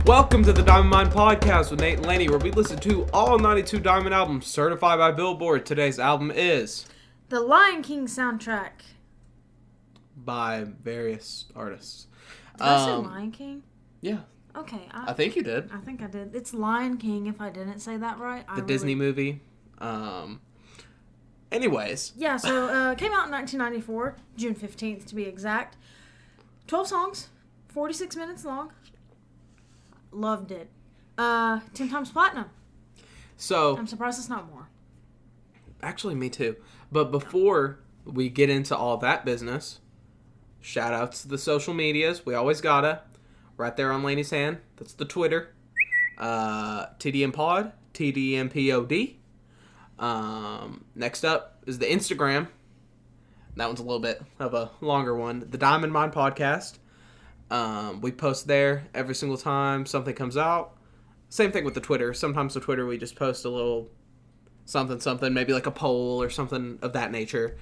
Welcome to the Diamond Mine Podcast with Nate and Laney, where we listen to all 92 Diamond albums certified by Billboard. Today's album is The Lion King soundtrack. By various artists. Did I say Lion King? Yeah. Okay. I think you did. I think I did. It's Lion King, if I didn't say that right. The Disney movie. Anyways. Yeah, so it came out in 1994, June 15th to be exact. 12 songs, 46 minutes long. Loved it. 10 times platinum. So I'm surprised it's not more. Actually, me too. But before we get into all that business, shout outs to the social medias. We always gotta. Right there on Laney's hand. That's the Twitter. TDM Pod. TDMPOD. Next up is the Instagram. That one's a little bit of a longer one. The Diamond Mine Podcast. We post there every single time something comes out. Same thing with the Twitter. Sometimes the Twitter we just post a little something, maybe like a poll or something of that nature.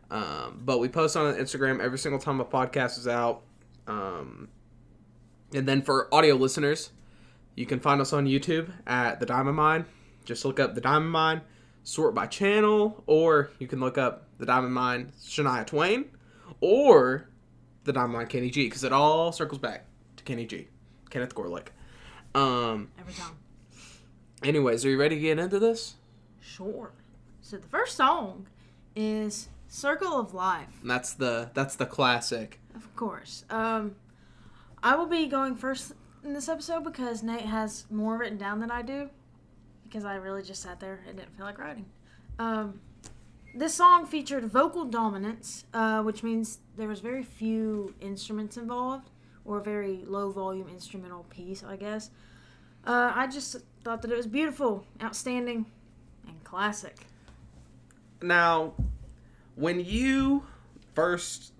But we post on Instagram every single time a podcast is out. And then for audio listeners, you can find us on YouTube at The Diamond Mine. Just look up The Diamond Mine, sort by channel, or you can look up The Diamond Mine Shania Twain, or The Diamond Mine Kenny G, because it all circles back to Kenny G, Kenneth Gorlick. Every time. Anyways, are you ready to get into this? Sure. So the first song is Circle of Life. And that's the classic. Of course. I will be going first in this episode because Nate has more written down than I do. Because I really just sat there and didn't feel like writing. This song featured vocal dominance, which means there was very few instruments involved, or a very low volume instrumental piece, I guess. I just thought that it was beautiful, outstanding, and classic. Now, when you first,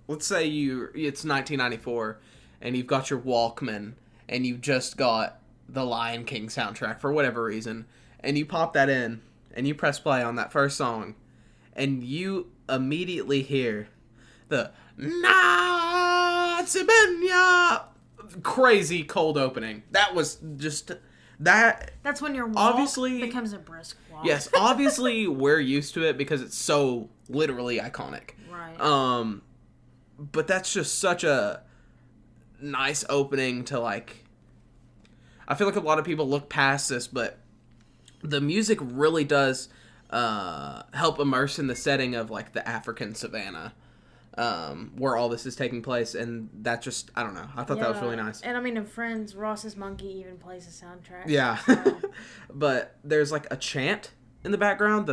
let's say it's 1994, and you've got your Walkman, and you've just got the Lion King soundtrack for whatever reason, and you pop that in, and you press play on that first song, and you immediately hear the Natsibenya crazy cold opening. That was just that. That's when your walk obviously becomes a brisk walk. Yes, obviously we're used to it because it's so literally iconic. Right. But that's just such a nice opening to, like, I feel like a lot of people look past this, but the music really does help immerse in the setting of, like, the African savannah, where all this is taking place, and that just, I don't know, I thought that was really nice. And I mean, in Friends, Ross's monkey even plays the soundtrack. Yeah. So. But there's, like, a chant in the background,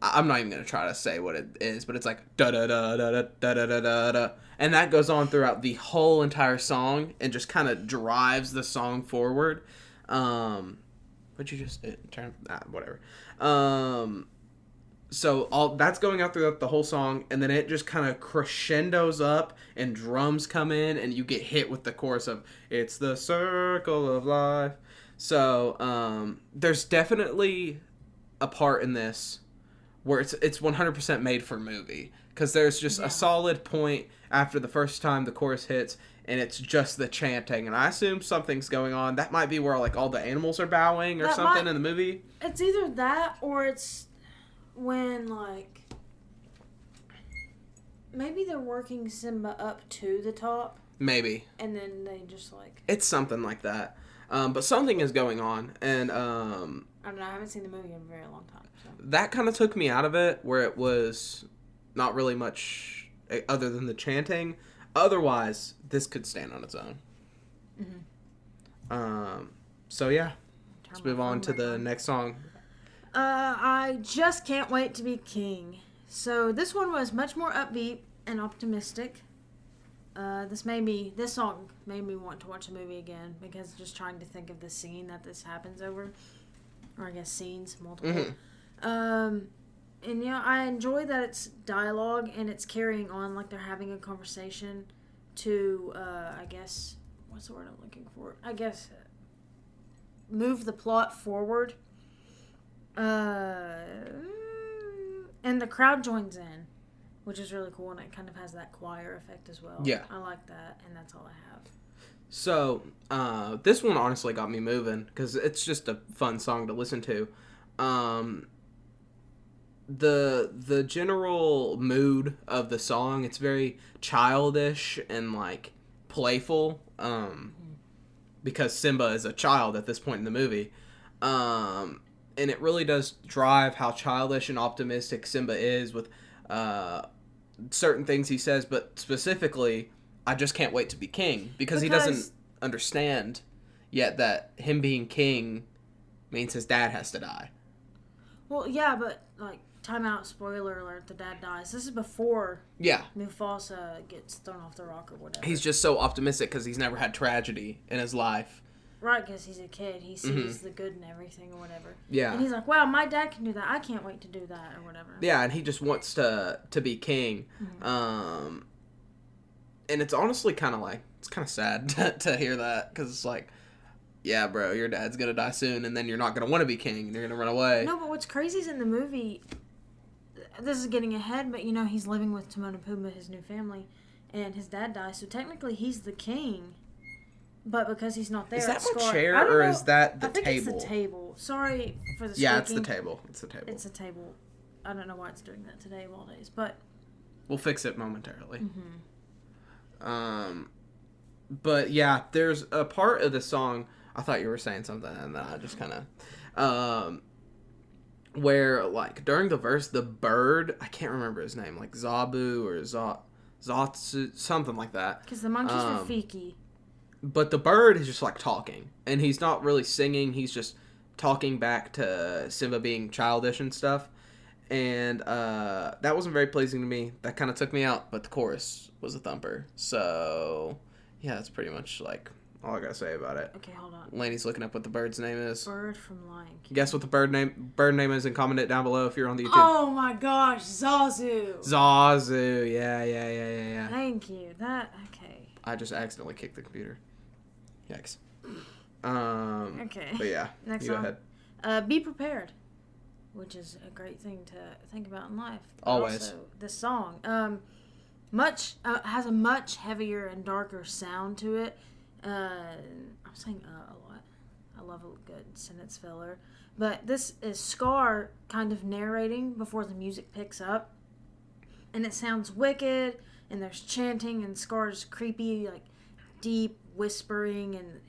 I'm not even going to try to say what it is, but it's like da-da-da-da-da-da-da-da-da, and that goes on throughout the whole entire song and just kind of drives the song forward. What'd you just turn? Whatever. So all that's going out throughout the whole song, and then it just kind of crescendos up, and drums come in, and you get hit with the chorus of "It's the circle of life." So there's definitely a part in this where it's 100% made for movie, because there's just a solid point after the first time the chorus hits, and it's just the chanting, and I assume something's going on. That might be where, like, all the animals are bowing or something in the movie. It's either that, or it's when, like, maybe they're working Simba up to the top. Maybe. And then they just, like... It's something like that. But something is going on, and I don't know, I haven't seen the movie in a very long time. So. That kind of took me out of it, where it was not really much other than the chanting. Otherwise, this could stand on its own. Mm-hmm. So yeah, let's move on to the next song. I Just Can't Wait to Be King. So this one was much more upbeat and optimistic. This song made me want to watch the movie again, because just trying to think of the scene that this happens over, or I guess scenes, multiple. Mm-hmm. And I enjoy that it's dialogue and it's carrying on like they're having a conversation to, I guess, what's the word I'm looking for? I guess move the plot forward. And the crowd joins in, which is really cool, and it kind of has that choir effect as well. Yeah. I like that, and that's all I have. So, this one honestly got me moving because it's just a fun song to listen to. The general mood of the song, it's very childish and like playful. Because Simba is a child at this point in the movie. And it really does drive how childish and optimistic Simba is with certain things he says, but specifically, I just can't wait to be king, because he doesn't understand yet that him being king means his dad has to die. Well, yeah, but, like, time out, spoiler alert, the dad dies. This is before Mufasa gets thrown off the rock or whatever. He's just so optimistic because he's never had tragedy in his life. Right, because he's a kid. He sees the good in everything or whatever. Yeah. And he's like, wow, my dad can do that. I can't wait to do that or whatever. Yeah, and he just wants to be king. And it's honestly kind of like, it's kind of sad to hear that, because it's like, yeah, bro, your dad's going to die soon, and then you're not going to want to be king, and you're going to run away. No, but what's crazy is in the movie, this is getting ahead, but, you know, he's living with Timon and Pumbaa, his new family, and his dad dies, so technically he's the king. But because he's not there, is that Scar, my chair, or is that the table? I think it's the table. Sorry for the squeaking. Yeah, it's the table. It's the table. It's the table. I don't know why it's doing that today of all days, but... We'll fix it momentarily. But yeah, there's a part of the song, I thought you were saying something, and then I just kind of... where, like, during the verse, the bird, I can't remember his name, like Zabu or Zotsu, something like that. Because the monkeys are Rafiki. But the bird is just, like, talking. And he's not really singing. He's just talking back to Simba being childish and stuff. And that wasn't very pleasing to me. That kind of took me out. But the chorus was a thumper. So, yeah, that's pretty much, like, all I gotta say about it. Okay, hold on. Lainey's looking up what the bird's name is. Bird from Lion King. Guess what the bird name is, and comment it down below if you're on the YouTube. Oh, my gosh. Zazu. Zazu. Yeah. Thank you. Okay. I just accidentally kicked the computer. Yikes. Okay. But yeah, Next you go song. ahead. Be prepared, which is a great thing to think about in life. But Always. Also, this song has a much heavier and darker sound to it. I'm saying a lot. I love a good sentence filler. But this is Scar kind of narrating before the music picks up. And it sounds wicked, and there's chanting, and Scar's creepy, like, deep whispering, and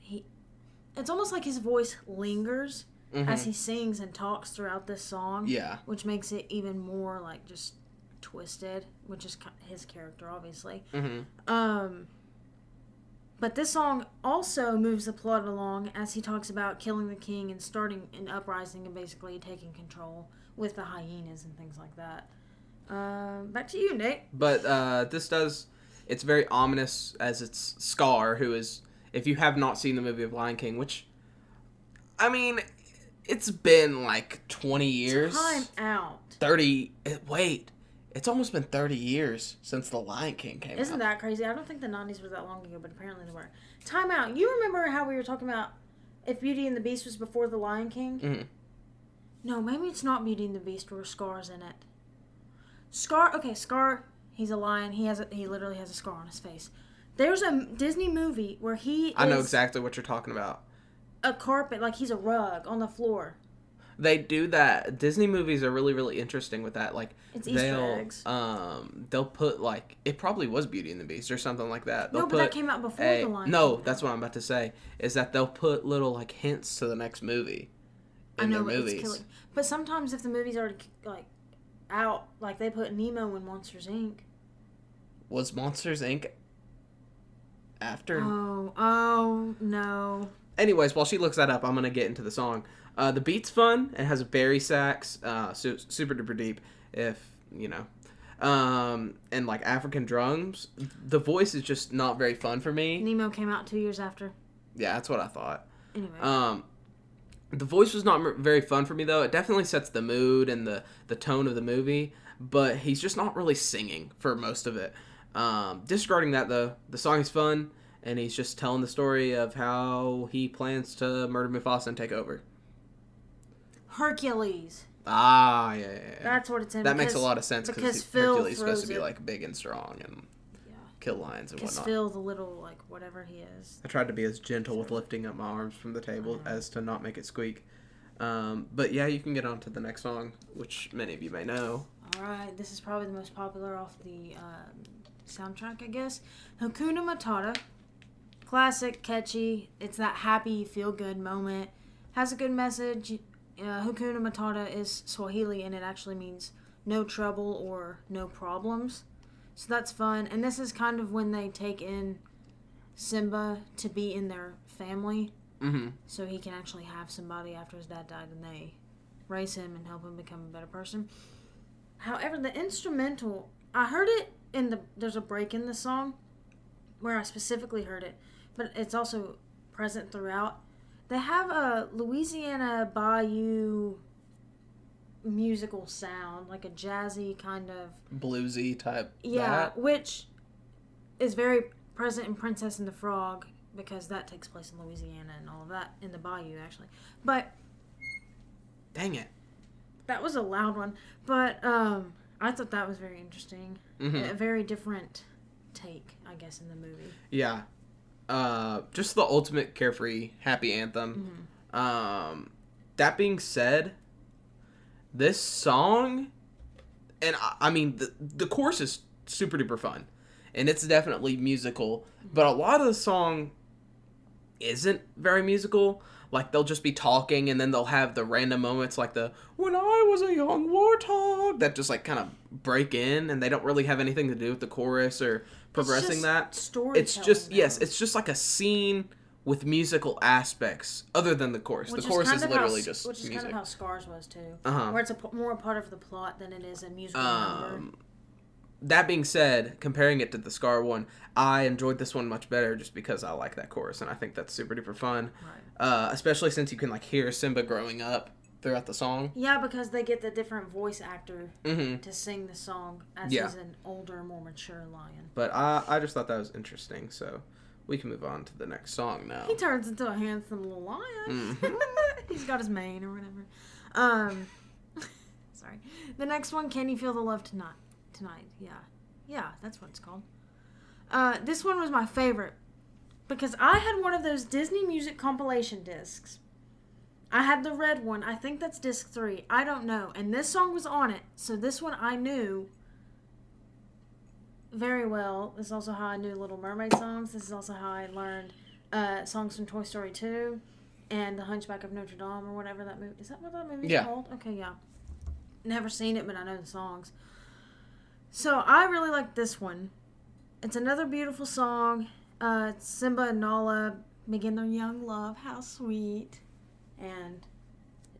it's almost like his voice lingers as he sings and talks throughout this song. Yeah. Which makes it even more, like, just twisted, which is his character, obviously. But this song also moves the plot along as he talks about killing the king and starting an uprising and basically taking control with the hyenas and things like that. Back to you, Nick. But it's very ominous, as it's Scar, who is, if you have not seen the movie of Lion King, which, I mean, it's been like 20 years. Time out. 30, wait. It's almost been 30 years since The Lion King came out. Isn't that crazy? I don't think the 90s were that long ago, but apparently they were. Time out. You remember how we were talking about if Beauty and the Beast was before The Lion King? No, maybe it's not Beauty and the Beast where Scar's in it. Scar, he's a lion. He literally has a scar on his face. There's a Disney movie where I know exactly what you're talking about. A carpet, like he's a rug on the floor. They do that. Disney movies are really, really interesting with that. Like, it's Easter eggs. They'll put, like, it probably was Beauty and the Beast or something like that. But that came out before The Lion King. No, that's what I'm about to say. Is that they'll put little, like, hints to the next movie in their movies. It's killing. But sometimes if the movie's already, like, out, like they put Nemo in Monsters, Inc. Was Monsters, Inc. after? Oh, no. Anyways, while she looks that up, I'm going to get into the song. The beat's fun. It has a bari sax, super duper deep, if, you know. And, like, African drums. The voice is just not very fun for me. Nemo came out 2 years after. Yeah, that's what I thought. Anyway. The voice was not very fun for me, though. It definitely sets the mood and the tone of the movie, but he's just not really singing for most of it. Disregarding that, though, the song is fun, and he's just telling the story of how he plans to murder Mufasa and take over. Hercules. Ah, yeah. That's what it's in. That makes a lot of sense, because Phil Hercules is supposed to be, it. like, big and strong and kill lions and Because whatnot. Phil, the little, like, whatever he is. I tried to be as gentle with lifting up my arms from the table as to not make it squeak. But yeah, you can get on to the next song, which many of you may know. Alright, this is probably the most popular off the soundtrack, I guess. Hakuna Matata. Classic, catchy. It's that happy, feel-good moment. Has a good message. Hakuna Matata is Swahili, and it actually means no trouble or no problems. So that's fun. And this is kind of when they take in Simba to be in their family. Mm-hmm. So he can actually have somebody after his dad died, and they raise him and help him become a better person. However, the instrumental, I heard it there's a break in the song where I specifically heard it, but it's also present throughout. They have a Louisiana Bayou musical sound, like a jazzy kind of bluesy type. Yeah, which is very present in Princess and the Frog, because that takes place in Louisiana and all of that, in the bayou, actually. But dang it, that was a loud one. But I thought that was very interesting. A very different take, I guess, in the movie. Yeah. Just the ultimate carefree, happy anthem. That being said, this song, and I mean, the chorus is super duper fun, and it's definitely musical, but a lot of the song isn't very musical. Like, they'll just be talking, and then they'll have the random moments, like the "when I was a young warthog" that just, like, kind of break in, and they don't really have anything to do with the chorus or progressing that. It's just, yes, it's just like a scene with musical aspects other than the chorus. The chorus is literally just which is music. kind of how Scars was, too. Where it's more a part of the plot than it is a musical number. That being said, comparing it to the Scar one, I enjoyed this one much better just because I like that chorus, and I think that's super duper fun. Right. Especially since you can, like, hear Simba growing up throughout the song. Yeah, because they get the different voice actor to sing the song as he's an older, more mature lion. But I just thought that was interesting, so we can move on to the next song now. He turns into a handsome little lion. He's got his mane or whatever. Sorry. The next one, Can You Feel the Love Tonight? Yeah, that's what it's called. This one was my favorite because I had one of those Disney music compilation discs. I had the red one. I think that's disc 3. I don't know. And this song was on it, so this one I knew very well. This is also how I knew Little Mermaid songs. This is also how I learned songs from Toy Story 2 and The Hunchback of Notre Dame, or whatever that movie. Is that what that movie's called? Okay, yeah. Never seen it, but I know the songs. So I really like this one. It's another beautiful song. Simba and Nala begin their young love. How sweet. And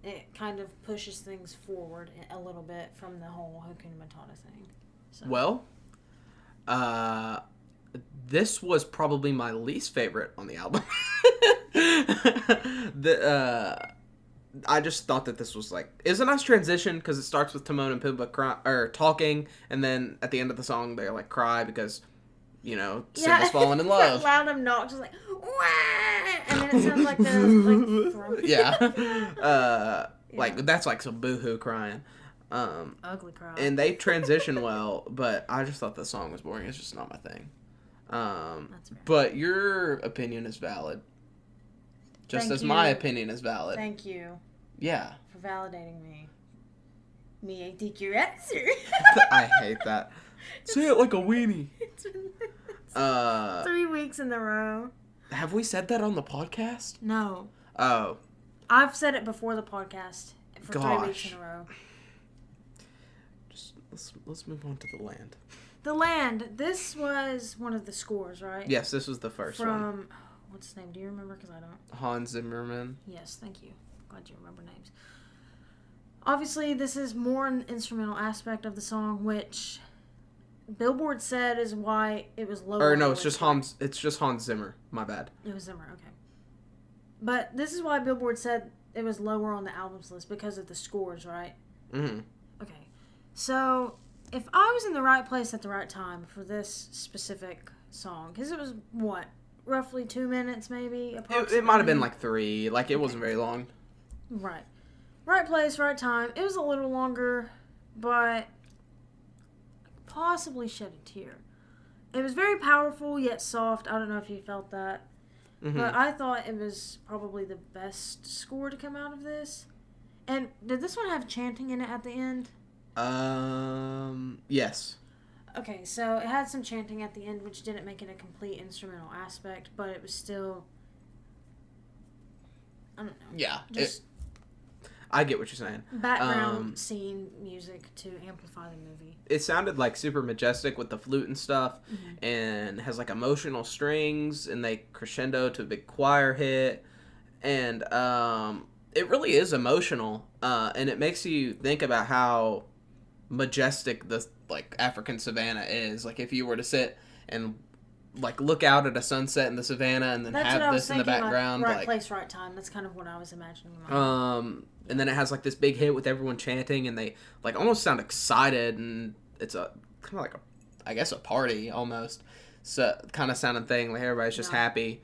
it kind of pushes things forward a little bit from the whole Hakuna Matata thing. So. Well, this was probably my least favorite on the album. I just thought that this was, like, it was a nice transition because it starts with Timon and Pumbaa talking, and then at the end of the song they, like, cry because, you know, Simba's fallen in love. Loud obnoxious, like, wah! And then it sounds like they're, like, like, that's like some boohoo crying. Ugly cry. And they transition well, but I just thought the song was boring. It's just not my thing. That's fair. But your opinion is valid. Just as my opinion is valid. Thank you. Yeah. For validating me. Me, I take your answer. I hate that. Say it like a weenie. It's 3 weeks in a row. Have we said that on the podcast? No. Oh. I've said it before the podcast for 3 weeks in a row. Just let's move on to The Land. The Land. This was one of the scores, right? Yes, this was the first one. From what's his name? Do you remember? Because I don't. Hans Zimmerman. Yes, thank you. Glad you remember names. Obviously, this is more an instrumental aspect of the song, which Billboard said is why it was lower. Or no, it's just Hans. It's just Hans Zimmer. My bad. It was Zimmer. Okay. But this is why Billboard said it was lower on the albums list because of the scores, right? Mm-hmm. Okay. So if I was in the right place at the right time for this specific song, because it was what? Roughly 2 minutes, maybe? It might have been like 3. Like, it wasn't very long. Right. Right place, right time. It was a little longer, but possibly shed a tear. It was very powerful yet soft. I don't know if you felt that. Mm-hmm. But I thought it was probably the best score to come out of this. And did this one have chanting in it at the end? Yes. Okay, so it had some chanting at the end, which didn't make it a complete instrumental aspect, but it was still... I don't know. Yeah. Just I get what you're saying. background scene music to amplify the movie. It sounded like super majestic with the flute and stuff, and has like emotional strings, and they crescendo to a big choir hit, and it really is emotional, and it makes you think about how majestic the like African savannah is. Like if you were to sit and like look out at a sunset in the savannah and then have this in the background, right place, right time. That's kind of what I was imagining. And then it has like this big hit with everyone chanting, and they like almost sound excited, and it's a kind of like I guess a party almost, so kind of sounding thing. Like everybody's just happy.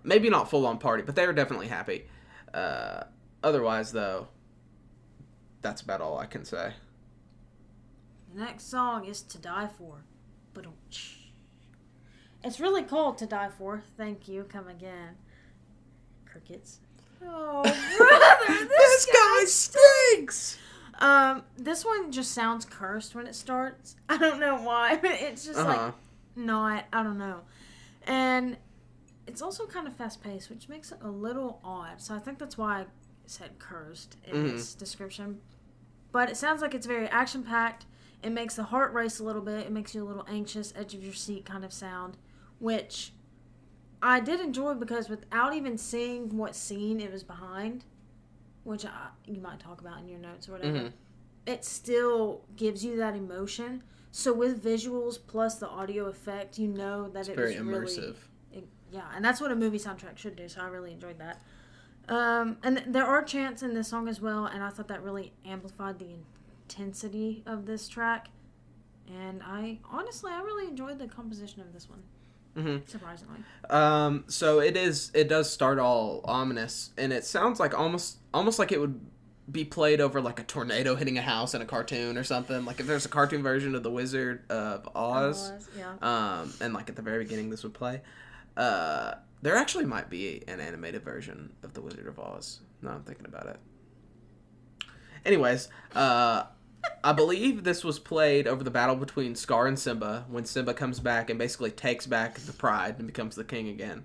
Maybe not full on party, but they were definitely happy. Otherwise, though, that's about all I can say. The next song is "To Die For," but it's really called "To Die For." Thank you. Come again. Crickets. Oh, brother, this guy stinks. This one just sounds cursed when it starts. I don't know why, but it's just like not. I don't know, and it's also kind of fast paced, which makes it a little odd. So I think that's why I said cursed in this description. But it sounds like it's very action packed. It makes the heart race a little bit. It makes you a little anxious, edge of your seat kind of sound, which I did enjoy because without even seeing what scene it was behind, which you might talk about in your notes or whatever, it still gives you that emotion. So with visuals plus the audio effect, you know that it's very really immersive. Yeah, and that's what a movie soundtrack should do. So I really enjoyed that. And there are chants in this song as well, and I thought that really amplified the intensity of this track. And I really enjoyed the composition of this one. Surprisingly. So it does start all ominous, and it sounds like almost like it would be played over like a tornado hitting a house in a cartoon or something. Like if there's a cartoon version of The Wizard of Oz, yeah. And like at the very beginning this would play. There actually might be an animated version of The Wizard of Oz. Now I'm thinking about it. Anyways, I believe this was played over the battle between Scar and Simba when Simba comes back and basically takes back the pride and becomes the king again.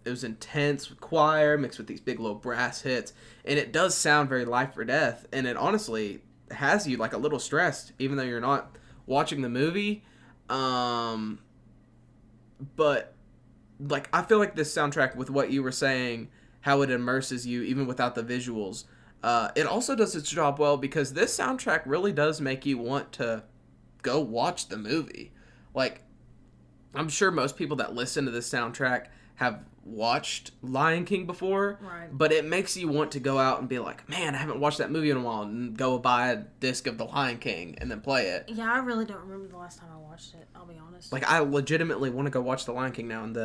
It was intense with choir mixed with these big little brass hits, and it does sound very life or death, and it honestly has you like a little stressed even though you're not watching the movie. But like I feel like this soundtrack, with what you were saying, how it immerses you even without the visuals, it also does its job well because this soundtrack really does make you want to go watch the movie. Like, I'm sure most people that listen to this soundtrack have watched Lion King before, right? But it makes you want to go out and be like, man, I haven't watched that movie in a while, and go buy a disc of The Lion King and then play it. Yeah, I really don't remember the last time I watched it, I'll be honest. Like, I legitimately want to go watch The Lion King now, and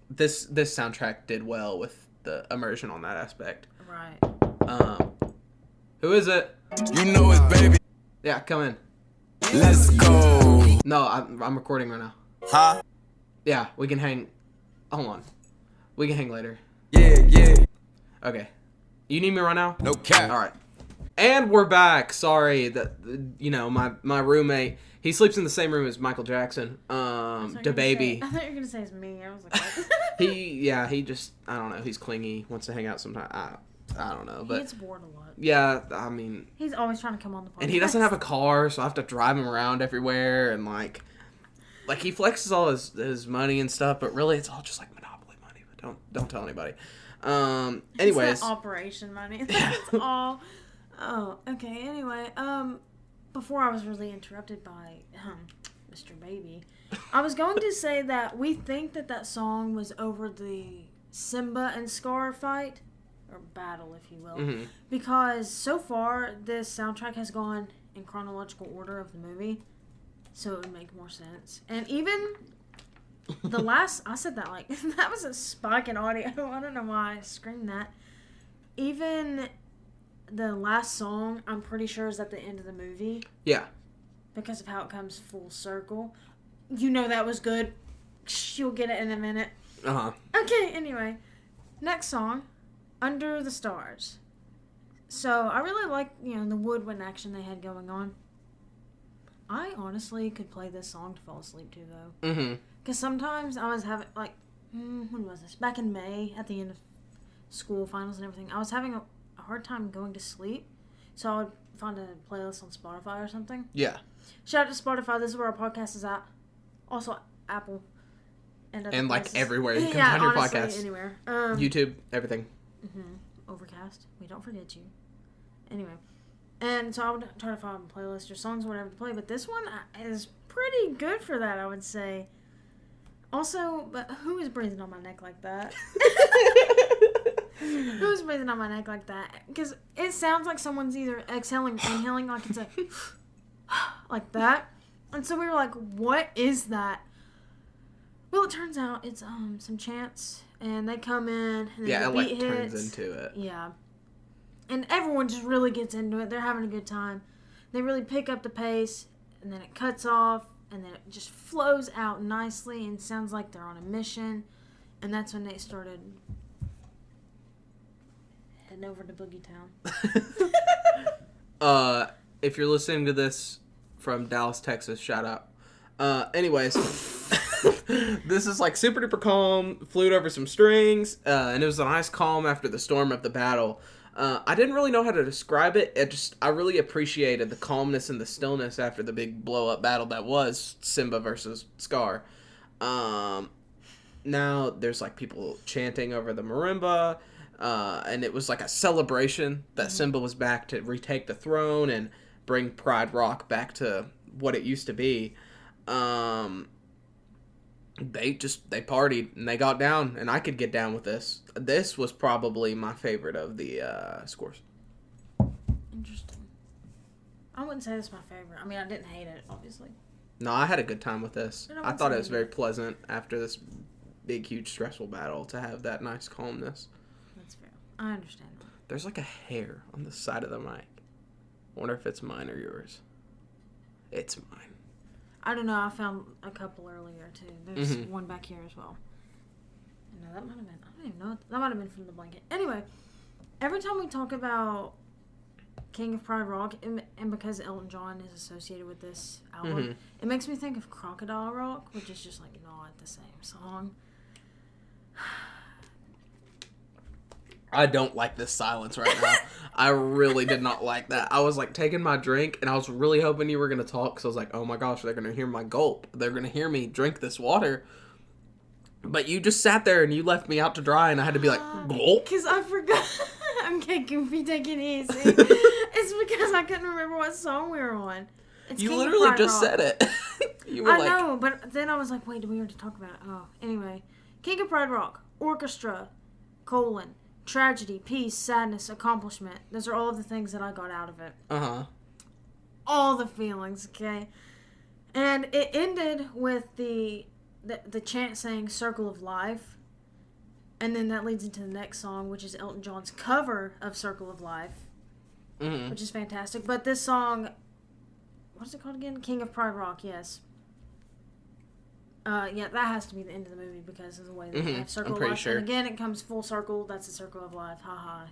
this soundtrack did well with the immersion on that aspect. Right. Who is it? You know it, baby. Yeah, come in. Let's go. No, I'm recording right now. Huh? Yeah, we can hang. Hold on. We can hang later. Yeah. Okay. You need me right now? No cap. All right. And we're back. Sorry that my roommate, he sleeps in the same room as Michael Jackson. The baby. I thought you were gonna say it's me. I was like, he just, I don't know. He's clingy. Wants to hang out sometime. I don't know, but he gets bored a lot. Yeah, I mean, he's always trying to come on the podcast. And he doesn't have a car, so I have to drive him around everywhere, and like he flexes all his money and stuff, but really it's all just like Monopoly money. But don't tell anybody. Anyways, it's that operation money. That's all. Oh, okay. Anyway, before I was really interrupted by Mr. Baby, I was going to say that we think that song was over the Simba and Scar fight, or battle, if you will, because so far this soundtrack has gone in chronological order of the movie, so it would make more sense. And even the last, I said that like that was a spike in audio. I don't know why I screamed that. Even the last song, I'm pretty sure, is at the end of the movie. Yeah. because of how it comes full circle. You know that was good. You'll get it in a minute. Uh-huh. Okay, anyway. Next song, Under the Stars. So, I really like, the woodwind action they had going on. I honestly could play this song to fall asleep to, though. Mm-hmm. Because sometimes I was having, when was this? Back in May, at the end of school, finals and everything. I was having a hard time going to sleep. So, I would find a playlist on Spotify or something. Yeah. Shout out to Spotify. This is where our podcast is at. Also, Apple. And like everywhere you can find your honestly, podcast. Anywhere. YouTube, everything. Overcast. We don't forget you. Anyway. And so I would try to find a playlist or songs or whatever to play. But this one is pretty good for that, I would say. Also, but who is breathing on my neck like that? Who's breathing on my neck like that? Because it sounds like someone's either exhaling or inhaling. Like it's like that. And so we were like, what is that? Well, it turns out it's some chants, and they come in, and then the beat hits. Turns into it. Yeah. And everyone just really gets into it. They're having a good time. They really pick up the pace, and then it cuts off, and then it just flows out nicely, and sounds like they're on a mission. And that's when they started heading over to Boogie Town. If you're listening to this from Dallas, Texas, shout out. Anyways, this is like super duper calm, flute over some strings, and it was a nice calm after the storm of the battle. I didn't really know how to describe it. I really appreciated the calmness and the stillness after the big blow up battle that was Simba versus Scar. Now there's like people chanting over the marimba, and it was like a celebration that Simba was back to retake the throne and bring Pride Rock back to what it used to be. They partied and they got down, and I could get down with this. This was probably my favorite of the scores. Interesting. I wouldn't say this is my favorite. I mean, I didn't hate it, obviously. No, I had a good time with this. I thought it was very it. pleasant after this big, huge, stressful battle to have that nice calmness. That's fair. I understand. There's like a hair on the side of the mic. I wonder if it's mine or yours. It's mine. I don't know. I found a couple earlier, too. There's one back here as well. No, that might have been... I don't even know. That might have been from the blanket. Anyway, every time we talk about King of Pride Rock, and because Elton John is associated with this album, it makes me think of Crocodile Rock, which is just, like, not the same song. I don't like this silence right now. I really did not like that. I was like taking my drink, and I was really hoping you were going to talk, because I was like, oh my gosh, they're going to hear my gulp. They're going to hear me drink this water. But you just sat there, and you left me out to dry, and I had to be like, gulp? Because I forgot. Okay, Goofy, take it easy. It's because I couldn't remember what song we were on. It's You King of literally Pride just Rock. said it. You were I like, know, but then I was like, wait, did we already talk about it? Oh, anyway. King of Pride Rock, Orchestra, Tragedy, Peace, Sadness, Accomplishment. Those are all of the things that I got out of it. uh-huh. All the feelings, okay? And it ended with the chant saying Circle of Life. And then that leads into the next song, which is Elton John's cover of Circle of Life. Which is fantastic. But this song, what is it called again? King of Pride Rock, yes. Yeah, that has to be the end of the movie because of the way they have Circle of Life. Sure. And again, it comes full circle. That's the Circle of Life. Haha.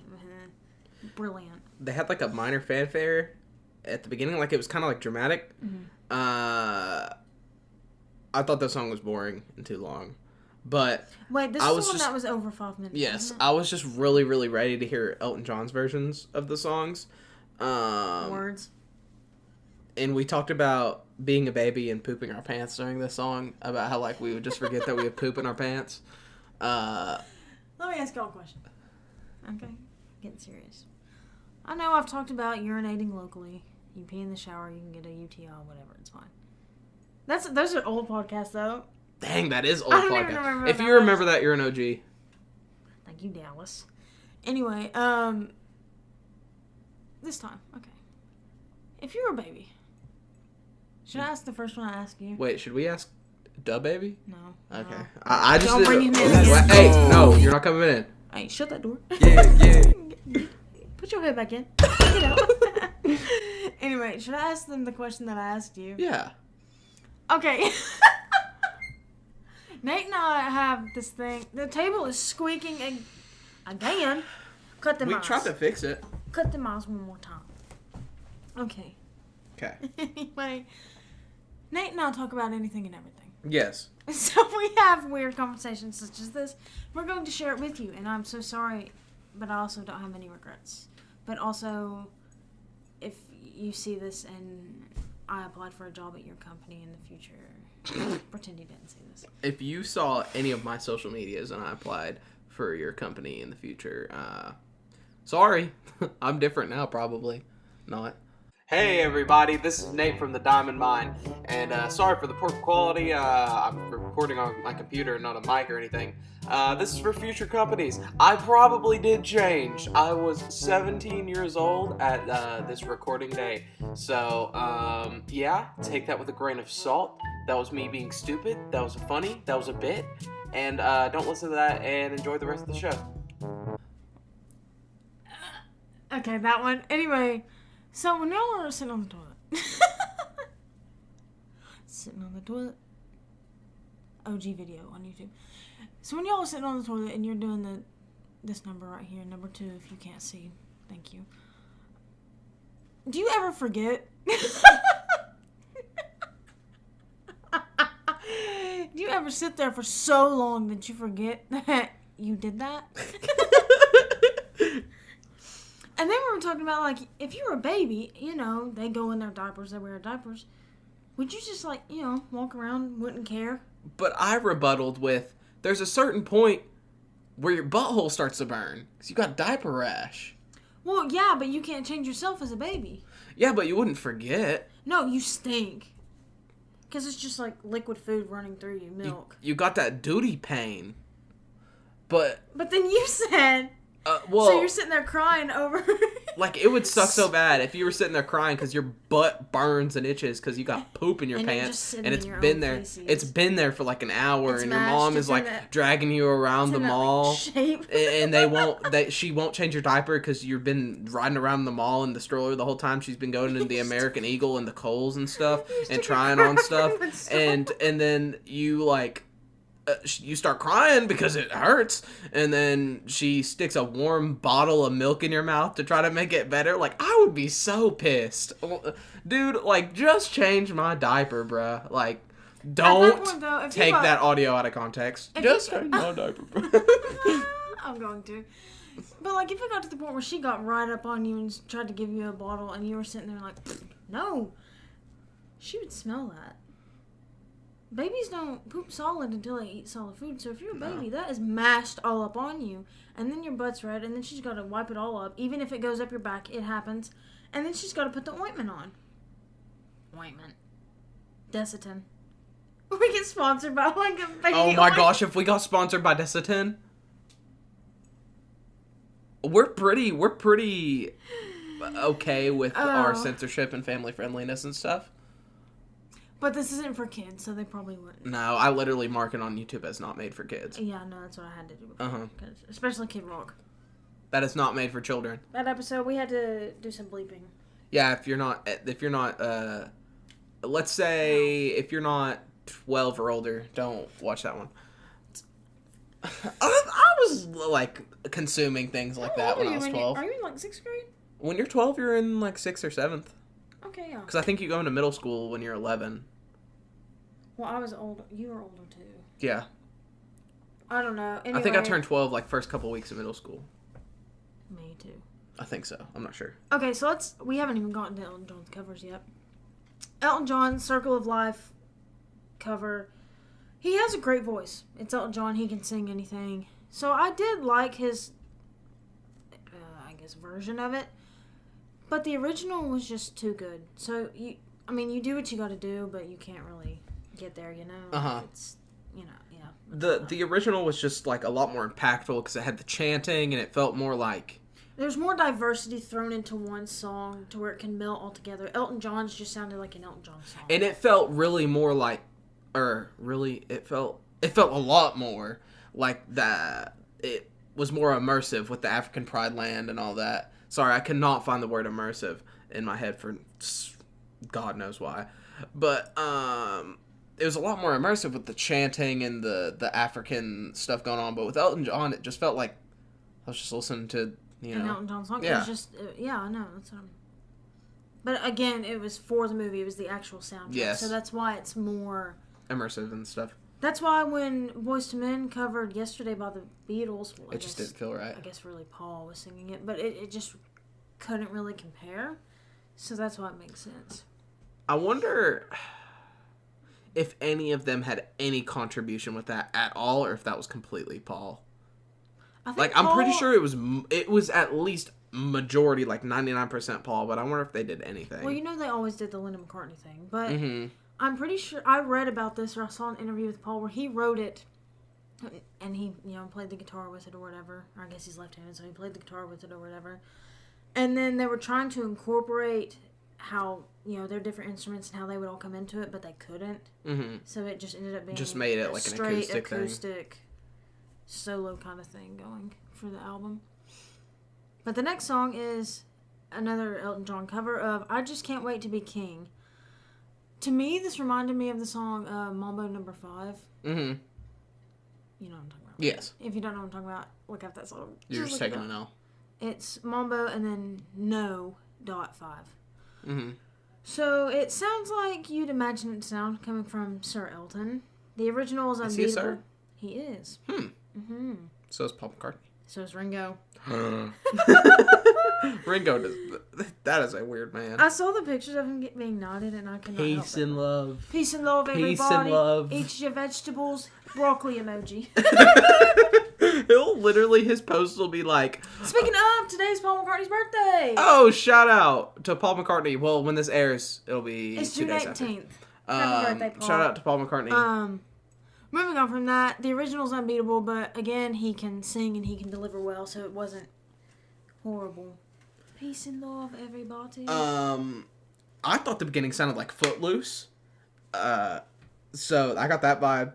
Brilliant. They had like a minor fanfare at the beginning, like it was kind of like dramatic. I thought the song was boring and too long. But wait, this is the one that was over 5 minutes. Yes, I was just really, really ready to hear Elton John's versions of the songs. Words. And we talked about being a baby and pooping our pants during this song, about how like we would just forget that we have poop in our pants. Let me ask y'all a question. Okay, getting serious. I know I've talked about urinating locally. You pee in the shower, you can get a UTI, whatever. It's fine. Those are old podcasts though. Dang, that is old I don't even podcast. remember If what you that remember was. that, you're an OG. Thank you, Dallas. Anyway, this time, okay. If you were a baby, should I ask the first one I ask you? Wait, should we ask Da Baby? No. Okay. No. I just Don't bring him in Hey, again. no, you're not coming in. Hey, shut that door. Yeah, yeah. Put your head back in. Get out. Anyway, should I ask them the question that I asked you? Yeah. Okay. Nate and I have this thing. The table is squeaking again. Cut the We mouse. tried to fix it. Cut the mouse one more time. Okay. Okay. Anyway, Nate and I talk about anything and everything. Yes. So we have weird conversations such as this. We're going to share it with you, and I'm so sorry, but I also don't have any regrets. But also, if you see this and I applied for a job at your company in the future, pretend you didn't see this. If you saw any of my social medias and I applied for your company in the future, sorry. I'm different now, probably. Not. Hey everybody, this is Nate from the Diamond Mine, and sorry for the poor quality. I'm recording on my computer, not a mic or anything. This is for future companies. I probably did change. I was 17 years old at this recording day, so yeah, take that with a grain of salt. That was me being stupid. That was funny. That was a bit, and don't listen to that and enjoy the rest of the show. Okay, that one. Anyway, so when y'all are sitting on the toilet, sitting on the toilet, OG video on YouTube. So when y'all are sitting on the toilet and you're doing this number right here, number 2, if you can't see, thank you. Do you ever forget? Do you ever sit there for so long that you forget that you did that? And then we were talking about, like, if you were a baby, you know, they go in their diapers, they wear diapers. Would you just, like, you know, walk around, wouldn't care? But I rebutted with, there's a certain point where your butthole starts to burn because you got diaper rash. Well, yeah, but you can't change yourself as a baby. Yeah, but you wouldn't forget. No, you stink. Because it's just, like, liquid food running through you, milk. You got that duty pain. But then you said... well, so you're sitting there crying over... like, it would suck so bad if you were sitting there crying because your butt burns and itches because you got poop in your And you're pants. just sitting And in it's your been own there. feces. It's been there for like an hour, It's and your mashed, mom it's is in like that- dragging you around the in that, like, mall. shape. And she won't change your diaper because you've been riding around the mall in the stroller the whole time. She's been going to the American Eagle and the Kohl's and stuff and trying on stuff. And then you like you start crying because it hurts, and then she sticks a warm bottle of milk in your mouth to try to make it better. Like, I would be so pissed. Dude, like, just change my diaper, bruh. Like, don't point, though, if you take got- that audio out of context. If Just you- change my diaper, bruh. I'm going to. But, like, if it got to the point where she got right up on you and tried to give you a bottle and you were sitting there like, no, she would smell that. Babies don't poop solid until they eat solid food. So if you're a baby, that is mashed all up on you. And then your butt's red, and then she's got to wipe it all up. Even if it goes up your back, it happens. And then she's got to put the ointment on. Ointment. Desitin. We get sponsored by, like, a baby Oh my ointment. gosh, if we got sponsored by Desitin, we're pretty okay with our censorship and family friendliness and stuff. But this isn't for kids, so they probably wouldn't. No, I literally mark it on YouTube as not made for kids. Yeah, no, that's what I had to do before. Uh-huh. 'Cause especially Kid Rock. That is not made for children. That episode, we had to do some bleeping. Yeah, if you're not let's say if you're not 12 or older, don't watch that one. I was like consuming things like that when I was 12. Are you in like 6th grade? When you're 12, you're in like 6th or 7th. Okay, yeah. Because I think you go into middle school when you're 11. Well, I was older. You were older too. Yeah. I don't know. Anyway, I think I turned 12 like first couple weeks of middle school. Me too. I think so. I'm not sure. Okay, so we haven't even gotten to Elton John's covers yet. Elton John's Circle of Life cover. He has a great voice. It's Elton John. He can sing anything. So I did like his, I guess, version of it. But the original was just too good. So, you do what you got to do, but you can't really get there, you know? Uh-huh. It's, yeah. The original was just like a lot more impactful because it had the chanting and it felt more like... There's more diversity thrown into one song to where it can melt all together. Elton John's just sounded like an Elton John song. And it felt really more like... it felt a lot more like that. It was more immersive with the African Pride Land and all that. Sorry, I cannot find the word immersive. in my head for God knows why. But it was a lot more immersive with the chanting and the African stuff going on. But with Elton John, it just felt like I was just listening to, An Elton John song. Yeah. It was just, I know. That's what I'm... But again, it was for the movie. It was the actual soundtrack. Yes. So that's why it's more... immersive and stuff. That's why when Boyz II Men covered Yesterday by the Beatles... Well, It just didn't feel right. I guess really Paul was singing it. But it just couldn't really compare. So that's why it makes sense. I wonder if any of them had any contribution with that at all, or if that was completely Paul. I think Like, I'm pretty sure it was at least majority, like 99% Paul, but I wonder if they did anything. Well, you know they always did the Lennon McCartney thing, but Mm-hmm. I'm pretty sure I read about this, or I saw an interview with Paul where he wrote it, and he, played the guitar with it or whatever. Or I guess he's left-handed, so he played the guitar with it or whatever. And then they were trying to incorporate how, their different instruments and how they would all come into it, but they couldn't. Mm-hmm. So it just ended up being Just made it a like an straight acoustic solo kind of thing going for the album. But the next song is another Elton John cover of I Just Can't Wait to Be King. To me, this reminded me of the song Mambo No. 5. Mm-hmm. You know what I'm talking about. Yes. If you don't know what I'm talking about, look up that song. You're just look it taking up. an L. It's Mambo and then No.5. Mm-hmm. So it sounds like you'd imagine it to sound coming from Sir Elton. The original is unbeatable. Is he a sir? He is. Mm-hmm. So is Paul McCartney. So is Ringo. Ringo does. That is a weird man. I saw the pictures of him being nodded, and I cannot help Peace it. and love. Peace and love, everybody. Peace and love. Eat your vegetables. Broccoli emoji. His post will be like, Speaking of, today's Paul McCartney's birthday. oh, shout out to Paul McCartney. Well, when this airs, it'll be It's 2 June days after. 18th. Happy birthday, Paul. Shout out to Paul McCartney. Moving on from that, the original's unbeatable, but again, he can sing and he can deliver well, so it wasn't horrible. Peace and love, everybody. I thought the beginning sounded like Footloose. So I got that vibe.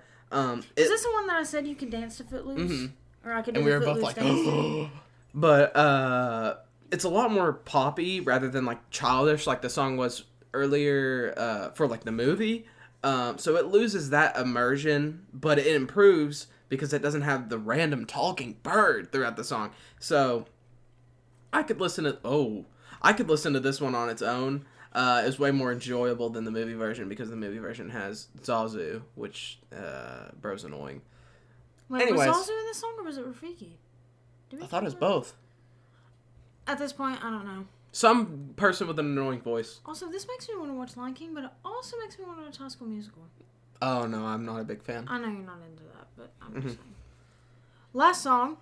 Is this the one that I said you could dance to Footloose? Mm-hmm. Or I could do And we the were both Footloose like, dance? but it's a lot more poppy rather than like childish like the song was earlier for like the movie. So it loses that immersion, but it improves because it doesn't have the random talking bird throughout the song. So I could listen to this one on its own. It's way more enjoyable than the movie version because the movie version has Zazu, which bro's annoying. Wait, Anyways. was Zazu in this song or was it Rafiki? I thought it was both. At this point, I don't know. Some person with an annoying voice. Also, this makes me want to watch Lion King, but it also makes me want to watch High School Musical. Oh no, I'm not a big fan. I know you're not into that, but I'm just saying. Last song,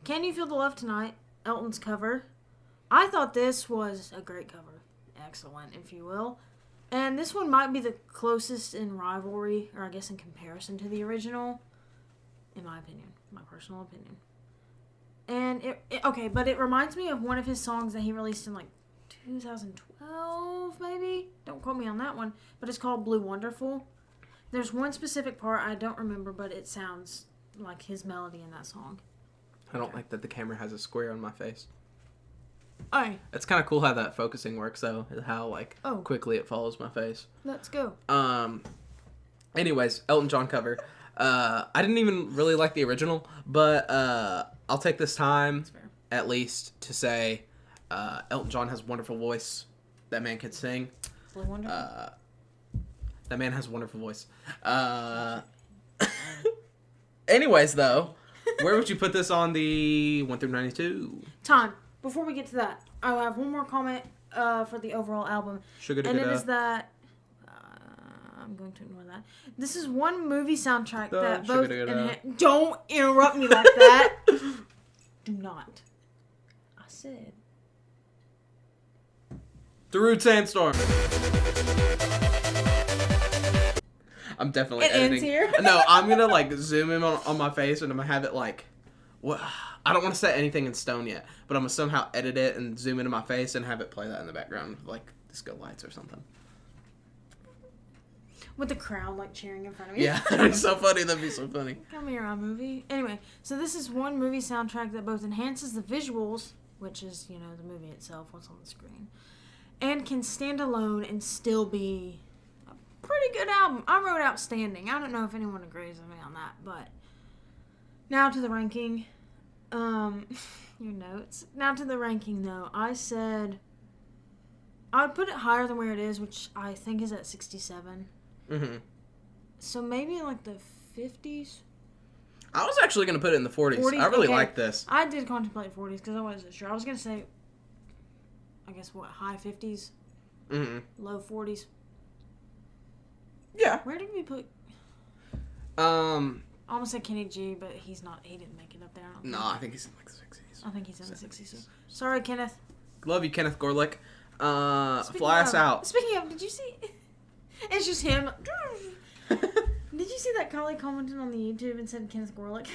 Can You Feel the Love Tonight, Elton's cover. I thought this was a great cover. Excellent, if you will. And this one might be the closest in rivalry, or I guess in comparison to the original, in my opinion, my personal opinion. And but it reminds me of one of his songs that he released in like 2012, maybe. Don't quote me on that one, but it's called Blue Wonderful. There's one specific part I don't remember, but it sounds like his melody in that song. I don't like that the camera has a square on my face. Oh, It's kind of cool how that focusing works, though. How quickly it follows my face. let's go. Anyways, Elton John cover. I didn't even really like the original, but I'll take this time at least to say Elton John has a wonderful voice. That man can sing. Blue Wonderful. That man has a wonderful voice. Anyways, though, where would you put this on the 1 through 92? Time. Before we get to that, I have one more comment for the overall album. And it is that... I'm going to ignore that. This is one movie soundtrack that both... Don't interrupt me like that. Do not. I said... The Rude Sandstorm. I'm definitely editing. Ends here. No, I'm gonna like zoom in on my face and I'm gonna have it like, what? I don't want to set anything in stone yet, but I'm gonna somehow edit it and zoom into my face and have it play that in the background, like disco lights or something. With the crowd like cheering in front of me. Yeah, that'd be so funny. That'd be so funny. Come here, iMovie. Anyway, so this is one movie soundtrack that both enhances the visuals, which is, the movie itself, what's on the screen, and can stand alone and still be a pretty good album. I wrote Outstanding. I don't know if anyone agrees with me on that, but now to the ranking. Your notes. Now to the ranking, though. I said I would put it higher than where it is, which I think is at 67. Mm-hmm. So maybe like the 50s. I was actually going to put it in the 40s. 40s? I really Okay. like this. I did contemplate 40s because I wasn't sure. I was going to say, I guess, what, high 50s? Mm-hmm. Low 40s? Yeah. Where did we put... I almost said Kenny G, but he didn't make it up there. I think he's in like the 60s. I think he's in the 60s. Sorry, Kenneth. Love you, Kenneth Gorlick. Speaking Fly us of- out. Speaking of, did you see... It's just him. Did you see that Carly commented on the YouTube and said Kenneth Gorlick?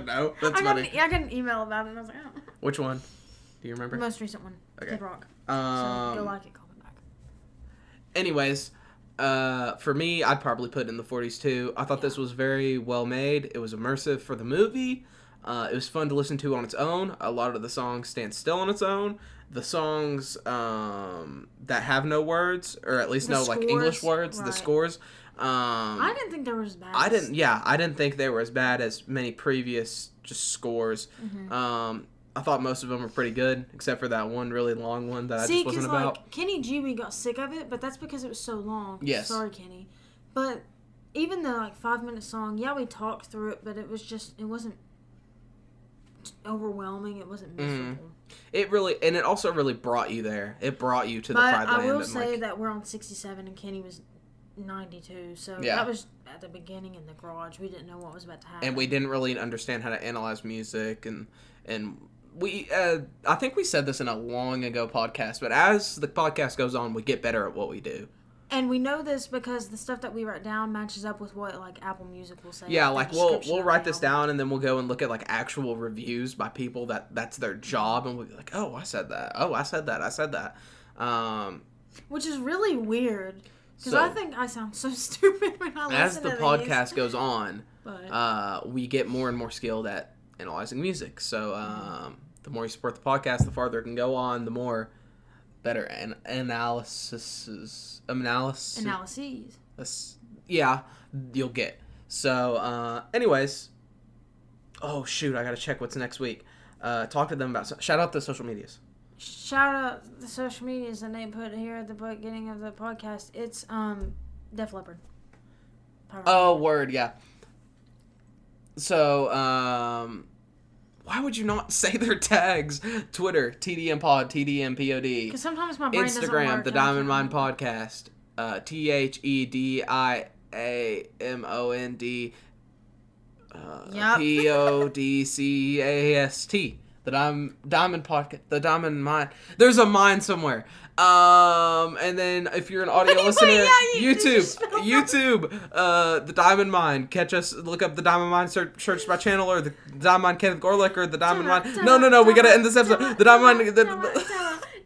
No, that's funny. I got an email about it and I was like, oh. Which one? Do you remember? The most recent one. Okay. Kid Rock. So go Um, like it, comment back. anyways, for me, I'd probably put it in the 40s too. I thought this was very well made. It was immersive for the movie. It was fun to listen to on its own. A lot of the songs stand still on its own. The songs that have no words, or at least The no like scores, English words, the right. scores. I didn't think they were as bad. I didn't think they were as bad as many previous just scores. Mm-hmm. I thought most of them were pretty good, except for that one really long one that I See, just wasn't because about. like Kenny G, we got sick of it, but that's because it was so long. Yes. Sorry, Kenny. But even the like 5-minute song, yeah, we talked through it, but it wasn't overwhelming. It wasn't miserable. It also really brought you there. It brought you to the But Pride I Land. will and, say like, that we're on 67 and Kenny was 92, so Yeah. that was at the beginning in the garage. We didn't know what was about to happen. and we didn't really understand how to analyze music, and we I think we said this in a long ago podcast, but as the podcast goes on, we get better at what we do. And we know this because the stuff that we write down matches up with what like Apple Music will say. Yeah, the like we'll description of write the this album. down, and then we'll go and look at like actual reviews by people that's their job, and we'll be like, oh, I said that. Oh, I said that. I said that. Which is really weird. Because So- I think I sound so stupid when I As listen the to podcast these. goes on, But we get more and more skilled at analyzing music. So the more you support the podcast, the farther it can go on, the more better analyses. Yeah, you'll get. So, anyways. Oh, shoot, I gotta check what's next week. Talk to them about... Shout out the social medias. shout out the social medias that they put here at the beginning of the podcast. It's Def Leppard. Oh, word, yeah. So, why would you not say their tags? Twitter, TDM Pod, TDM POD. Because sometimes my brain doesn't Instagram, work. The and I Diamond Mine can't- Podcast. THEDIAMOND. Yep. PODCAST. The Diamond Podcast. The Diamond Mine. There's a mine somewhere. And then if you're an audio Wait, listener, yeah, you just spelled YouTube, The Diamond Mine. Catch us, look up The Diamond Mine, search my channel, or The Diamond Mine Kenneth Gorlick, or The Diamond Mine. No, we gotta end this episode. The Diamond Mine.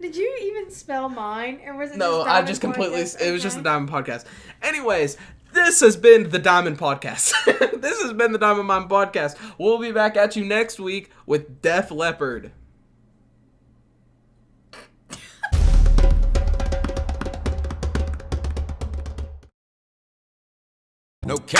Did you even spell mine? Or was it No, just I Diamond just completely, Podcast? it was just Okay. The Diamond Podcast. Anyways, this has been The Diamond Podcast. This has been The Diamond Mine Podcast. We'll be back at you next week with Def Leppard. No cap.